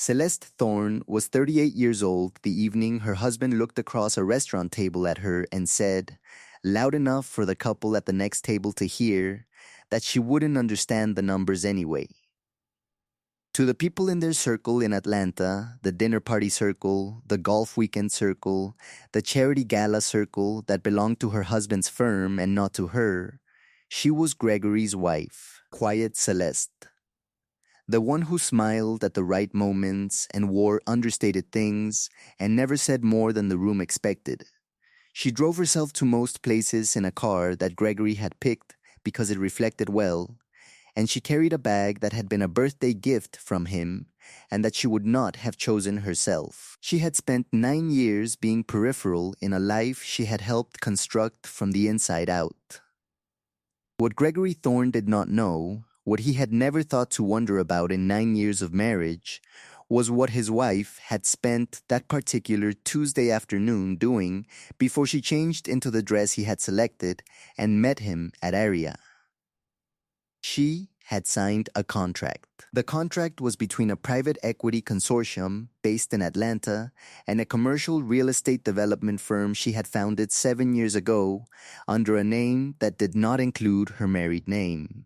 Celeste Thorne was 38 years old the evening her husband looked across a restaurant table at her and said, loud enough for the couple at the next table to hear, that she wouldn't understand the numbers anyway. To the people in their circle in Atlanta, the dinner party circle, the golf weekend circle, the charity gala circle that belonged to her husband's firm and not to her, she was Gregory's wife, quiet Celeste. The one who smiled at the right moments and wore understated things and never said more than the room expected. She drove herself to most places in a car that Gregory had picked because it reflected well, and she carried a bag that had been a birthday gift from him and that she would not have chosen herself. She had spent 9 years being peripheral in a life she had helped construct from the inside out. What Gregory Thorne did not know, what he had never thought to wonder about in 9 years of marriage, was what his wife had spent that particular Tuesday afternoon doing before she changed into the dress he had selected and met him at Aria. She had signed a contract. The contract was between a private equity consortium based in Atlanta and a commercial real estate development firm she had founded 7 years ago under a name that did not include her married name.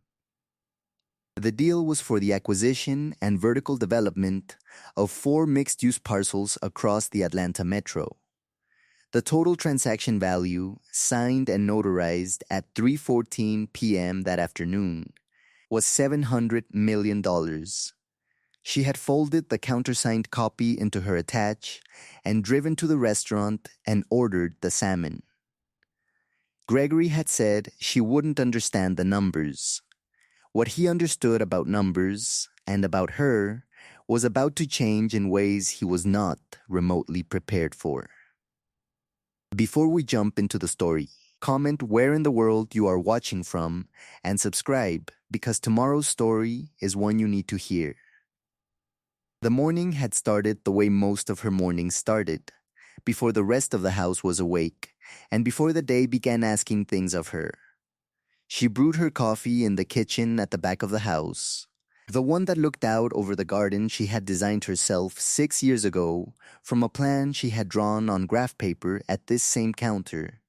The deal was for the acquisition and vertical development of 4 mixed-use parcels across the Atlanta metro. The total transaction value, signed and notarized at 3:14 p.m. that afternoon, was $700 million. She had folded the countersigned copy into her attach and driven to the restaurant and ordered the salmon. Gregory had said she wouldn't understand the numbers. What he understood about numbers and about her was about to change in ways he was not remotely prepared for. Before we jump into the story, comment where in the world you are watching from and subscribe because tomorrow's story is one you need to hear. The morning had started the way most of her mornings started, before the rest of the house was awake and before the day began asking things of her. She brewed her coffee in the kitchen at the back of the house, the one that looked out over the garden she had designed herself 6 years ago from a plan she had drawn on graph paper at this same counter,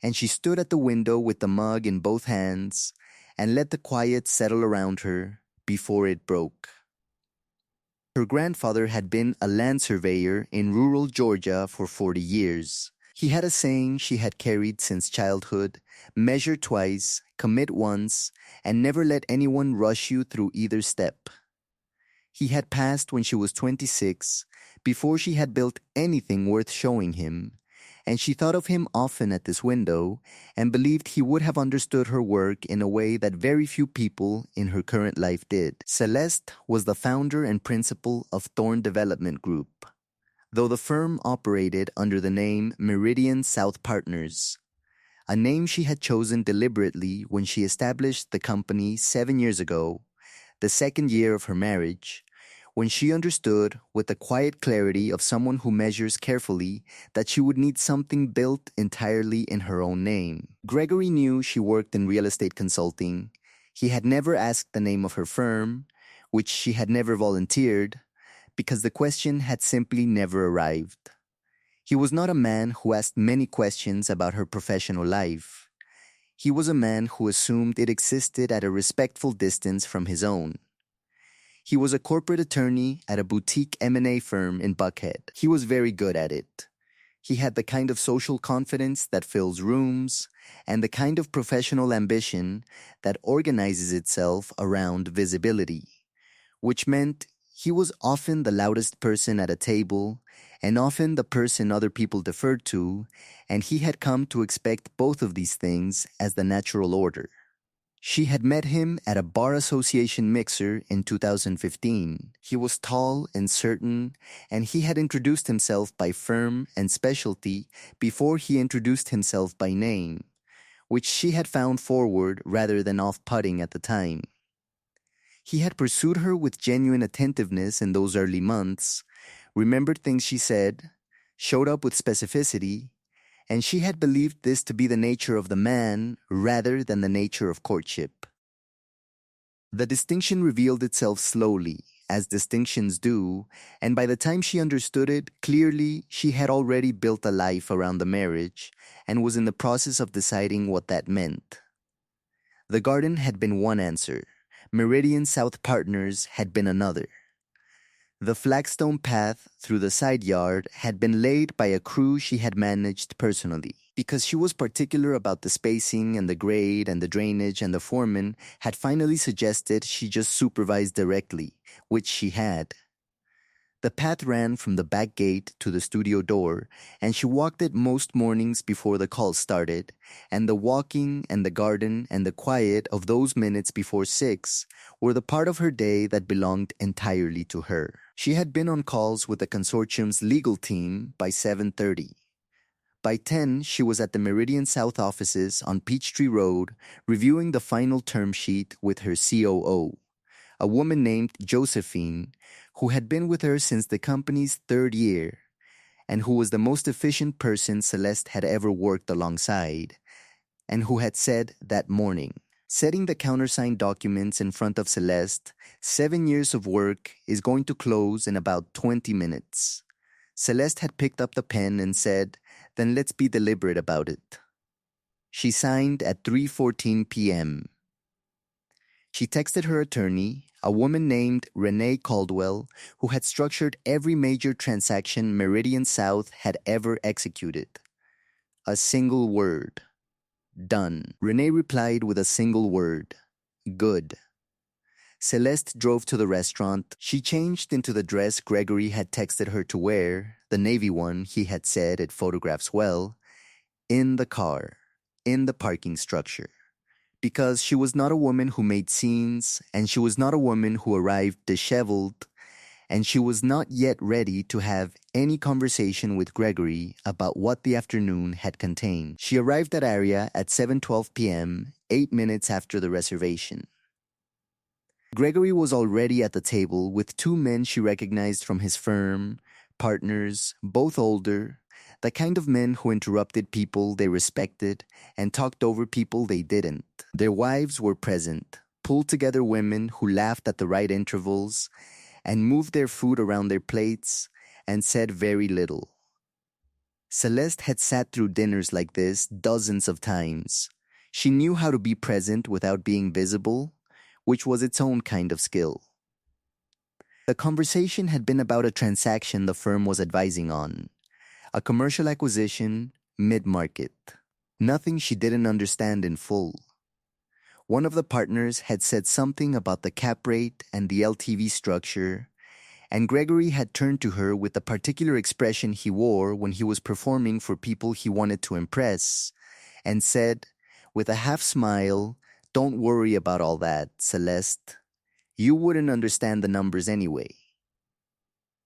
and she stood at the window with the mug in both hands and let the quiet settle around her before it broke. Her grandfather had been a land surveyor in rural Georgia for 40 years. He had a saying she had carried since childhood: measure twice, commit once, and never let anyone rush you through either step. He had passed when she was 26, before she had built anything worth showing him, and she thought of him often at this window and believed he would have understood her work in a way that very few people in her current life did. Celeste was the founder and principal of Thorne Development Group, though the firm operated under the name Meridian South Partners, a name she had chosen deliberately when she established the company 7 years ago, the second year of her marriage, when she understood with the quiet clarity of someone who measures carefully that she would need something built entirely in her own name. Gregory knew she worked in real estate consulting. He had never asked the name of her firm, which she had never volunteered, because the question had simply never arrived. He was not a man who asked many questions about her professional life. He was a man who assumed it existed at a respectful distance from his own. He was a corporate attorney at a boutique M&A firm in Buckhead. He was very good at it. He had the kind of social confidence that fills rooms and the kind of professional ambition that organizes itself around visibility, which meant he was often the loudest person at a table and often the person other people deferred to, and he had come to expect both of these things as the natural order. She had met him at a bar association mixer in 2015. He was tall and certain, and he had introduced himself by firm and specialty before he introduced himself by name, which she had found forward rather than off-putting at the time. He had pursued her with genuine attentiveness in those early months, remembered things she said, showed up with specificity, and she had believed this to be the nature of the man rather than the nature of courtship. The distinction revealed itself slowly as distinctions do, and by the time she understood it, clearly she had already built a life around the marriage and was in the process of deciding what that meant. The garden had been one answer. Meridian South Partners had been another. The flagstone path through the side yard had been laid by a crew she had managed personally. Because she was particular about the spacing and the grade and the drainage, and the foreman had finally suggested she just supervise directly, which she had. The path ran from the back gate to the studio door, and she walked it most mornings before the calls started, and the walking and the garden and the quiet of those minutes before 6 were the part of her day that belonged entirely to her. She had been on calls with the consortium's legal team by 7:30. By 10, she was at the Meridian South offices on Peachtree Road reviewing the final term sheet with her COO, a woman named Josephine, who had been with her since the company's 3rd year, and who was the most efficient person Celeste had ever worked alongside, and who had said that morning, setting the countersigned documents in front of Celeste, 7 years of work is going to close in about 20 minutes. Celeste had picked up the pen and said, "Then let's be deliberate about it." She signed at 3:14 p.m. She texted her attorney, a woman named Renee Caldwell, who had structured every major transaction Meridian South had ever executed. A single word. Done. Renee replied with a single word. Good. Celeste drove to the restaurant. She changed into the dress Gregory had texted her to wear, the navy one he had said it photographs well, in the car, in the parking structure. Because she was not a woman who made scenes, and she was not a woman who arrived disheveled, and she was not yet ready to have any conversation with Gregory about what the afternoon had contained. She arrived at Aria at 7:12 p.m., 8 minutes after the reservation. Gregory was already at the table with 2 men she recognized from his firm, partners, both older, the kind of men who interrupted people they respected and talked over people they didn't. Their wives were present, pulled-together women who laughed at the right intervals and moved their food around their plates and said very little. Celeste had sat through dinners like this dozens of times. She knew how to be present without being visible, which was its own kind of skill. The conversation had been about a transaction the firm was advising on, a commercial acquisition, mid-market. Nothing she didn't understand in full. One of the partners had said something about the cap rate and the LTV structure, and Gregory had turned to her with the particular expression he wore when he was performing for people he wanted to impress, and said, with a half smile, "Don't worry about all that, Celeste. You wouldn't understand the numbers anyway."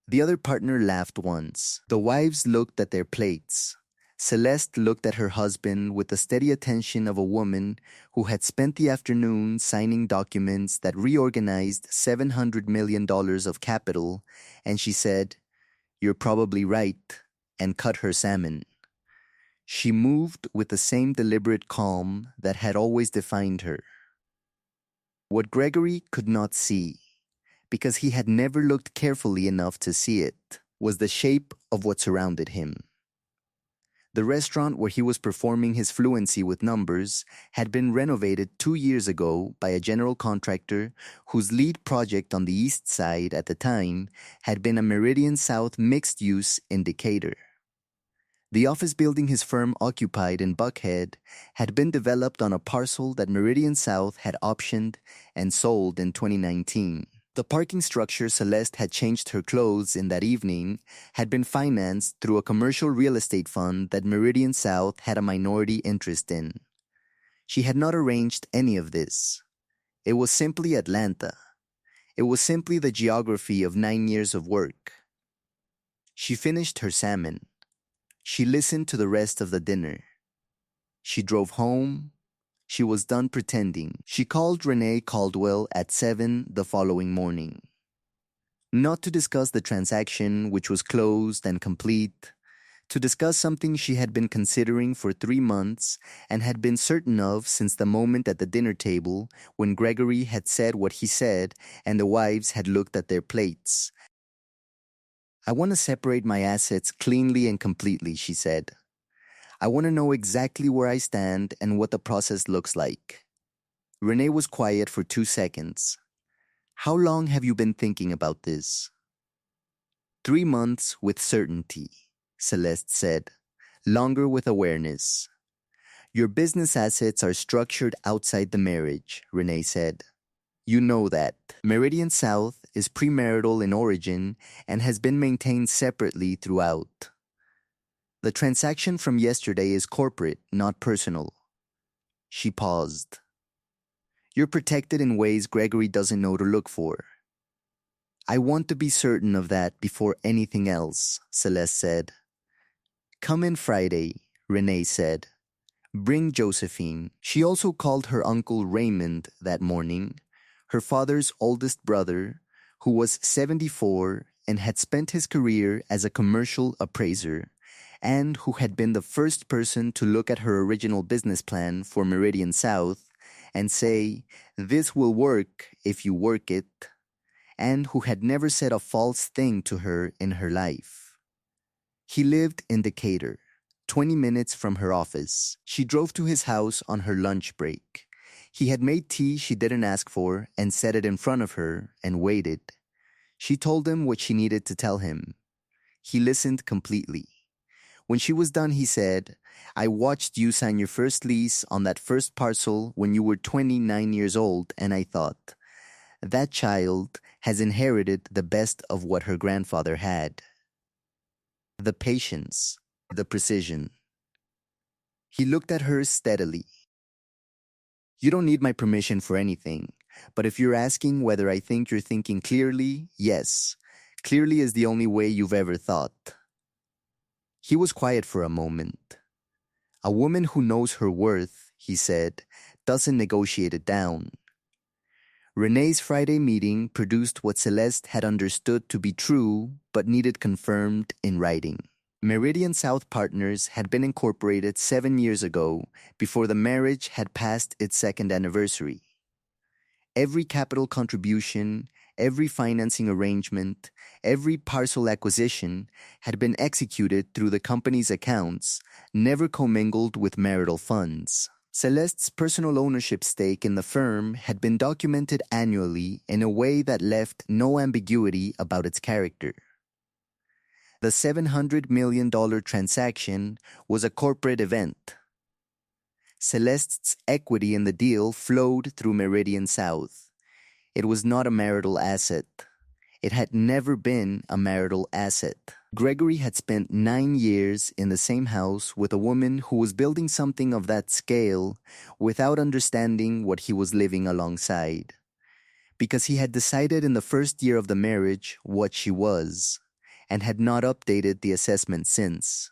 The other partner laughed once. The wives looked at their plates. Celeste looked at her husband with the steady attention of a woman who had spent the afternoon signing documents that reorganized $700 million of capital, and she said, "You're probably right," and cut her salmon. She moved with the same deliberate calm that had always defined her. What Gregory could not see, because he had never looked carefully enough to see it, was the shape of what surrounded him. The restaurant where he was performing his fluency with numbers had been renovated 2 years ago by a general contractor whose lead project on the east side at the time had been a Meridian South mixed-use indicator. The office building his firm occupied in Buckhead had been developed on a parcel that Meridian South had optioned and sold in 2019. The parking structure Celeste had changed her clothes in that evening had been financed through a commercial real estate fund that Meridian South had a minority interest in. She had not arranged any of this. It was simply Atlanta. It was simply the geography of 9 years of work. She finished her salmon. She listened to the rest of the dinner. She drove home. She was done pretending. She called Renee Caldwell at 7 the following morning. Not to discuss the transaction, which was closed and complete, to discuss something she had been considering for 3 months and had been certain of since the moment at the dinner table when Gregory had said what he said and the wives had looked at their plates. "I want to separate my assets cleanly and completely," she said. "I want to know exactly where I stand and what the process looks like." Renee was quiet for 2 seconds. "How long have you been thinking about this?" 3 months with certainty, Celeste said. Longer with awareness. "Your business assets are structured outside the marriage," Renee said. "You know that. Meridian South is premarital in origin and has been maintained separately throughout. The transaction from yesterday is corporate, not personal." She paused. "You're protected in ways Gregory doesn't know to look for." "I want to be certain of that before anything else," Celeste said. "Come in Friday," Renee said. "Bring Josephine." She also called her uncle Raymond that morning, her father's oldest brother, who was 74 and had spent his career as a commercial appraiser, and who had been the first person to look at her original business plan for Meridian South and say, "This will work if you work it," and who had never said a false thing to her in her life. He lived in Decatur, 20 minutes from her office. She drove to his house on her lunch break. He had made tea she didn't ask for and set it in front of her and waited. She told him what she needed to tell him. He listened completely. When she was done, he said, "I watched you sign your first lease on that first parcel when you were 29 years old, and I thought, that child has inherited the best of what her grandfather had. The patience, the precision." He looked at her steadily. "You don't need my permission for anything, but if you're asking whether I think you're thinking clearly, yes. Clearly is the only way you've ever thought." He was quiet for a moment. "A woman who knows her worth," he said, "doesn't negotiate it down." Renee's Friday meeting produced what Celeste had understood to be true but needed confirmed in writing. Meridian South Partners had been incorporated 7 years ago, before the marriage had passed its second anniversary. Every capital contribution, every financing arrangement, every parcel acquisition had been executed through the company's accounts, never commingled with marital funds. Celeste's personal ownership stake in the firm had been documented annually in a way that left no ambiguity about its character. The $700 million transaction was a corporate event. Celeste's equity in the deal flowed through Meridian South. It was not a marital asset. It had never been a marital asset. Gregory had spent 9 years in the same house with a woman who was building something of that scale without understanding what he was living alongside. Because he had decided in the first year of the marriage what she was, and had not updated the assessment since.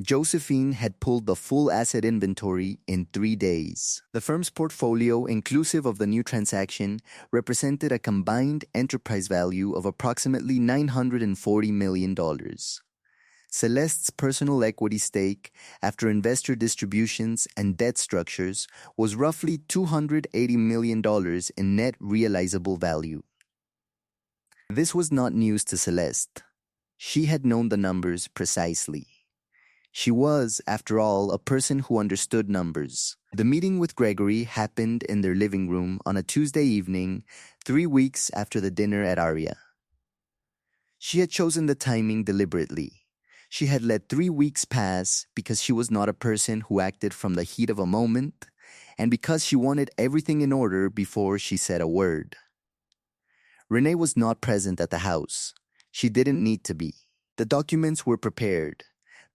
Josephine had pulled the full asset inventory in 3 days. The firm's portfolio, inclusive of the new transaction, represented a combined enterprise value of approximately $940 million. Celeste's personal equity stake, after investor distributions and debt structures, was roughly $280 million in net realizable value. This was not news to Celeste. She had known the numbers precisely. She was, after all, a person who understood numbers. The meeting with Gregory happened in their living room on a Tuesday evening, 3 weeks after the dinner at Aria. She had chosen the timing deliberately. She had let 3 weeks pass because she was not a person who acted from the heat of a moment, and because she wanted everything in order before she said a word. Renee was not present at the house. She didn't need to be. The documents were prepared.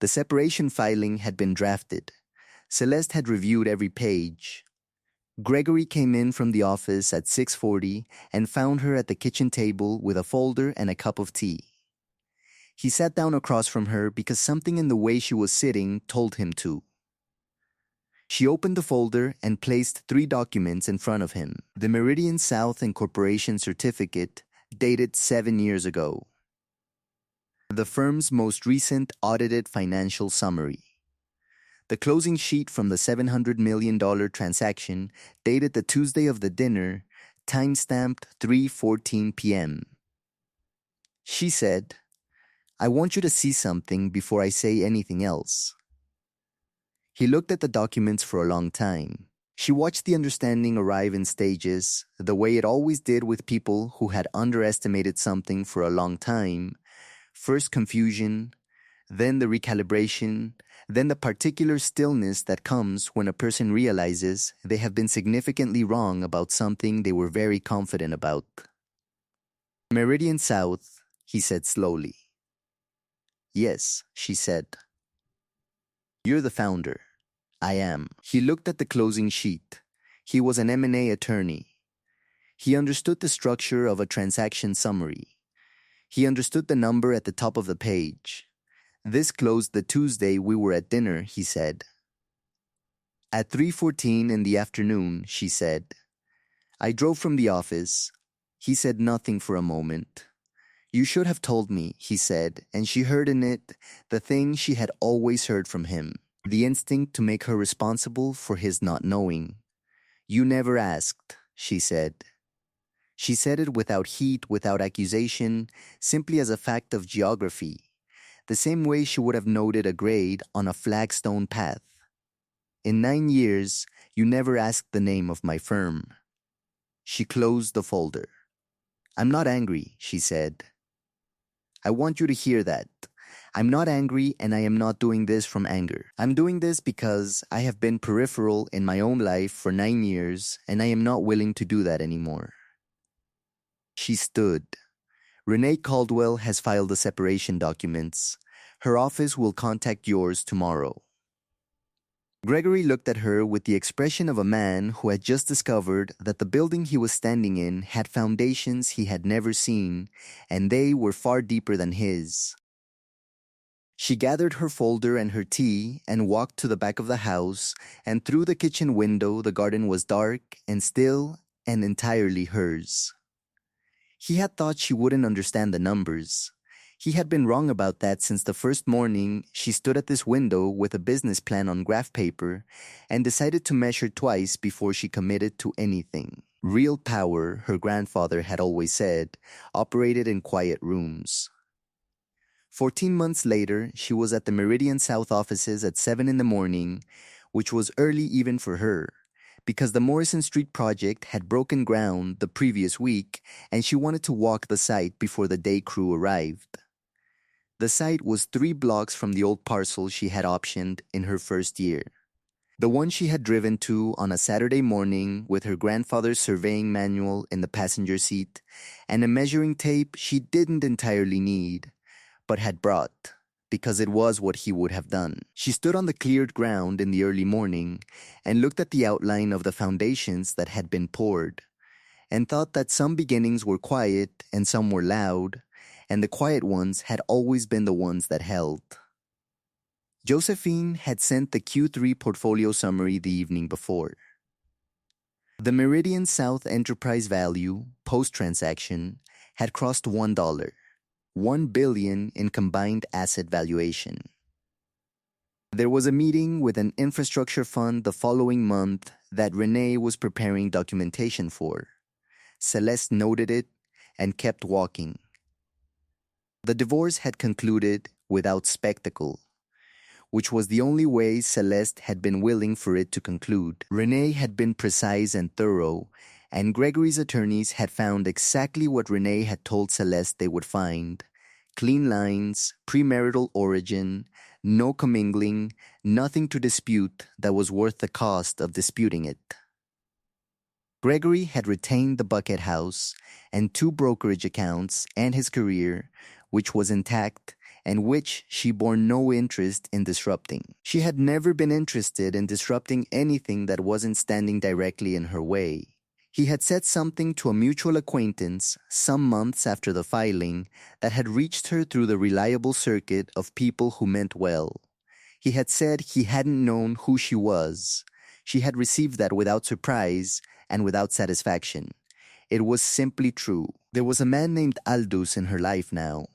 The separation filing had been drafted. Celeste had reviewed every page. Gregory came in from the office at 6:40 and found her at the kitchen table with a folder and a cup of tea. He sat down across from her because something in the way she was sitting told him to. She opened the folder and placed 3 documents in front of him. The Meridian South Incorporation certificate, dated 7 years ago. The firm's most recent audited financial summary. The closing sheet from the $700 million transaction dated the Tuesday of the dinner, timestamped 3:14 p.m. She said, "I want you to see something before I say anything else." He looked at the documents for a long time. She watched the understanding arrive in stages, the way it always did with people who had underestimated something for a long time. First confusion, then the recalibration, then the particular stillness that comes when a person realizes they have been significantly wrong about something they were very confident about. "Meridian South," he said slowly. "Yes," she said. "You're the founder." "I am." He looked at the closing sheet. He was an M&A attorney. He understood the structure of a transaction summary. He understood the number at the top of the page. "This closed the Tuesday we were at dinner," he said. "At 3:14 in the afternoon," she said. "I drove from the office." He said nothing for a moment. "You should have told me," he said, and she heard in it the thing she had always heard from him, the instinct to make her responsible for his not knowing. "You never asked," she said. She said it without heat, without accusation, simply as a fact of geography, the same way she would have noted a grade on a flagstone path. "In 9 years, you never asked the name of my firm." She closed the folder. "I'm not angry," she said. "I want you to hear that. I'm not angry, and I am not doing this from anger. I'm doing this because I have been peripheral in my own life for 9 years, and I am not willing to do that anymore." She stood. "Renee Caldwell has filed the separation documents. Her office will contact yours tomorrow." Gregory looked at her with the expression of a man who had just discovered that the building he was standing in had foundations he had never seen, and they were far deeper than his. She gathered her folder and her tea and walked to the back of the house, and through the kitchen window the garden was dark and still and entirely hers. He had thought she wouldn't understand the numbers. He had been wrong about that since the first morning she stood at this window with a business plan on graph paper and decided to measure twice before she committed to anything. Real power, her grandfather had always said, operated in quiet rooms. 14 months later, she was at the Meridian South offices at 7 in the morning, which was early even for her, because the Morrison Street project had broken ground the previous week and she wanted to walk the site before the day crew arrived. The site was 3 blocks from the old parcel she had optioned in her first year. The one she had driven to on a Saturday morning with her grandfather's surveying manual in the passenger seat and a measuring tape she didn't entirely need, but had brought, because it was what he would have done. She stood on the cleared ground in the early morning and looked at the outline of the foundations that had been poured, and thought that some beginnings were quiet and some were loud, and the quiet ones had always been the ones that held. Josephine had sent the Q3 portfolio summary the evening before. The Meridian South enterprise value, post-transaction, had crossed $1. $1 billion in combined asset valuation. There was a meeting with an infrastructure fund the following month that Renee was preparing documentation for. Celeste noted it and kept walking. The divorce had concluded without spectacle, which was the only way Celeste had been willing for it to conclude. Renee had been precise and thorough, and Gregory's attorneys had found exactly what Renee had told Celeste they would find. Clean lines, premarital origin, no commingling, nothing to dispute that was worth the cost of disputing it. Gregory had retained the Bucket House and 2 brokerage accounts and his career, which was intact and which she bore no interest in disrupting. She had never been interested in disrupting anything that wasn't standing directly in her way. He had said something to a mutual acquaintance some months after the filing that had reached her through the reliable circuit of people who meant well. He had said he hadn't known who she was. She had received that without surprise and without satisfaction. It was simply true. There was a man named Aldous in her life now,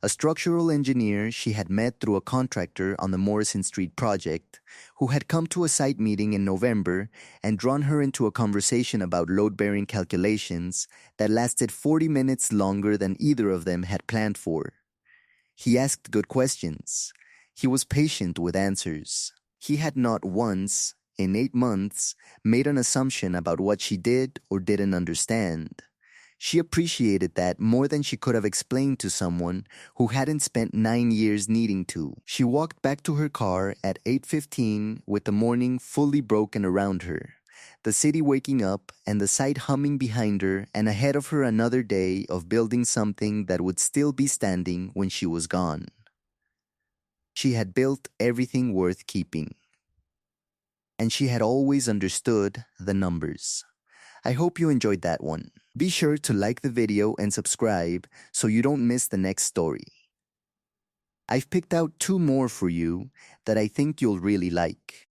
a structural engineer she had met through a contractor on the Morrison Street project, who had come to a site meeting in November and drawn her into a conversation about load-bearing calculations that lasted 40 minutes longer than either of them had planned for. He asked good questions. He was patient with answers. He had not once, in 8 months, made an assumption about what she did or didn't understand. She appreciated that more than she could have explained to someone who hadn't spent 9 years needing to. She walked back to her car at 8:15 with the morning fully broken around her, the city waking up and the site humming behind her, and ahead of her another day of building something that would still be standing when she was gone. She had built everything worth keeping. And she had always understood the numbers. I hope you enjoyed that one. Be sure to like the video and subscribe so you don't miss the next story. I've picked out 2 more for you that I think you'll really like.